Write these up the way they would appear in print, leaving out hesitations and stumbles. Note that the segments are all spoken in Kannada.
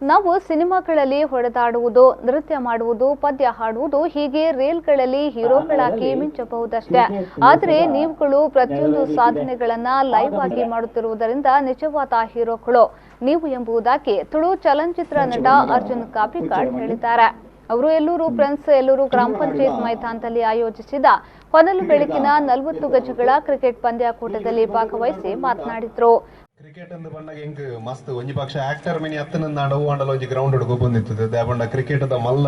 ನಾವು ಸಿನಿಮಾಗಳಲ್ಲಿ ಹೊಡೆದಾಡುವುದು, ನೃತ್ಯ ಮಾಡುವುದು, ಪದ್ಯ ಹಾಡುವುದು ಹೀಗೆ ರೀಲ್ಗಳಲ್ಲಿ ಹೀರೋಗಳಾಗಿ ಮಿಂಚಬಹುದಷ್ಟೇ. ಆದರೆ ನೀವುಗಳು ಪ್ರತಿಯೊಂದು ಸಾಧನೆಗಳನ್ನ ಲೈವ್ ಆಗಿ ಮಾಡುತ್ತಿರುವುದರಿಂದ ನಿಜವಾದ ಹೀರೋಗಳು ನೀವು ಎಂಬುದಾಗಿ ತುಳು ಚಲನಚಿತ್ರ ನಟ ಅರ್ಜುನ್ ಕಾಪಿಕಾಡ್ ಹೇಳಿದ್ದಾರೆ. ಅವರು ಎಲ್ಲೂರು ಫ್ರೆಂಡ್ಸ್ ಎಲ್ಲೂರು ಗ್ರಾಮ ಪಂಚಾಯತ್ ಮೈದಾನದಲ್ಲಿ ಆಯೋಜಿಸಿದ ಹೊನಲು ಬೆಳಕಿನ 40 ಗಜಗಳ ಕ್ರಿಕೆಟ್ ಪಂದ್ಯಾಕೂಟದಲ್ಲಿ ಭಾಗವಹಿಸಿ ಮಾತನಾಡಿದರು. ಕ್ರಿಕೆಟ್ ಅಂದ ಬಂದಾಗ ಹೆಂಗ್ ಮಸ್ತ್ ಒಂಜಿ ಪಕ್ಷ ಆಕ್ಟರ್ ಮಿನಿ ಅತ್ತನ ನಾಡು ಅಂಡಲ ಒಂಜಿ ಗ್ರೌಂಡ್ ಹುಡುಗ ಬಂದಿರ್ತದೆ ದಾಬಂಡ ಕ್ರಿಕೆಟ್ ದ ಮಲ್ಲ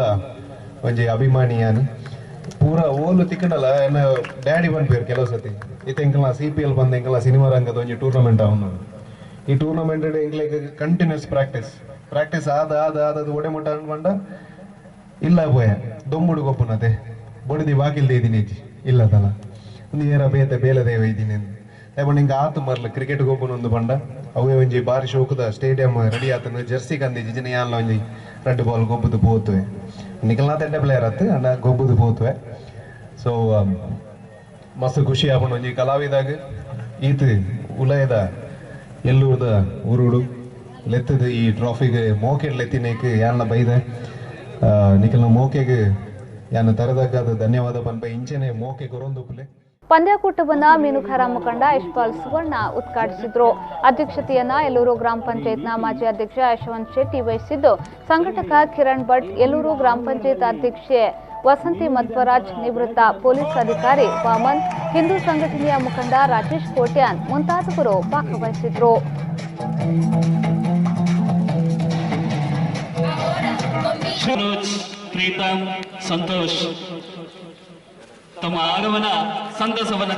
ಒಂಜಿ ಅಭಿಮಾನಿಯಾನು ಪೂರ ಓಲು ತಿಕ್ಕಂಡಲ್ಲ ಎನ್ನ ಡ್ಯಾಡಿ ಬಂದ್ಪೇರು ಕೆಲವು ಸತಿ ಇತ್ತ ಎಂಕಲ CPL ಬಂದ ಎಂಕಲ ಸಿನಿಮಾ ರಂಗದ ಒಂಜಿ ಟೂರ್ನಮೆಂಟ್ ಅವನು ಈ ಟೂರ್ನಮೆಂಟ್ ಎಂಕ್ಲೆಗ್ ಕಂಟಿನ್ಯೂಸ್ ಪ್ರಾಕ್ಟೀಸ್ ಆದ ಒಡೆ ಮುಟ್ಟ ಅನ್ಕೊಂಡ ಇಲ್ಲ ಪೋಯ ದೊಂಬುಡು ಗೊಪ್ಪುನತೆ ಬೊಡದಿ ಬಾಕಿಲ್ದೆ ಇದೀನಿ ಇಲ್ಲ ತಲ ಒಂದು ಏರ ಬೇಲದೇವ ಇದೀನಿ ಯಾಕಂದ್ರೆ ಹಿಂಗೆ ಆತು ಮರ್ಲ ಕ್ರಿಕೆಟ್ ಗೊಬ್ಬನೊಂದು ಬಂಡ ಅವೇ ಒಂಜಿ ಬಾರಿ ಶೋಕದ ಸ್ಟೇಡಿಯಂ ರೆಡಿ ಆತನ ಜರ್ಸಿ ಕಂದಿಜಿ ಜಿನ ಯಾನ್ಲ ಒಂಜಿ ರೆಡ್ ಬಾಲ್ ಗೊಬ್ಬದು ಪೋತುವೆ ನಿಖಲ್ನ ತೆಡ್ಡೆ ಪ್ಲೇಯರ್ ಆತು ಅಂಡ ಗೊಬ್ಬದು ಪೋತುವೆ ಸೊ ಮಸ್ತ್ ಖುಷಿ ಆಪಣ ಒಂಜಿ ಕಲಾವಿದಾಗ ಈತ್ ಉಲಯದ ಎಲ್ಲೂರ್ದ ಊರುಡು ಲೆತ್ತದ ಈ ಟ್ರಾಫಿಗೆ ಮೋಕೆಡ್ ಲೆತ್ತಿನೇಕ್ ಯಾನ್ಲ ಬೈದೆ ನಿಖಲ್ನ ಮೋಕೆಗೆ ಯಾನ ತರದಾಗ ಧನ್ಯವಾದ ಪನ್ಪ ಇಂಚೆನೆ ಮೋಕೆ ಕೊರೊಂದುಪ್ಪಲೆ. ಪಂದ್ಯಾಕೂಟವನ್ನ ಮೀನುಖಾರ ಮುಖಂಡ ಯಶ್ಪಾಲ್ ಸುವರ್ಣ ಉದ್ಘಾಟಿಸಿದ್ರು. ಅಧ್ಯಕ್ಷತೆಯನ್ನ ಎಲ್ಲೂರು ಗ್ರಾಮ ಪಂಚಾಯತ್ನ ಮಾಜಿ ಅಧ್ಯಕ್ಷ ಯಶವಂತ್ ಶೆಟ್ಟಿ ವಹಿಸಿದ್ದು, ಸಂಘಟಕ ಕಿರಣ್ ಭಟ್, ಎಲ್ಲೂರು ಗ್ರಾಮ ಪಂಚಾಯತ್ ಅಧ್ಯಕ್ಷೆ ವಸಂತಿ ಮಧ್ವರಾಜ್, ನಿವೃತ್ತ ಪೊಲೀಸ್ ಅಧಿಕಾರಿ ವಾಮನ್, ಹಿಂದೂ ಸಂಘಟನೆಯ ಮುಖಂಡ ರಾಜೇಶ್ ಕೋಟ್ಯಾನ್ ಮುಂತಾದವರು ಭಾಗವಹಿಸಿದ್ರು. ಪ್ರೀತಮ್, ಸಂತೋಷ್ ತಮ್ಮ ಆಗಮನ ಸಂತಸವನ್ನ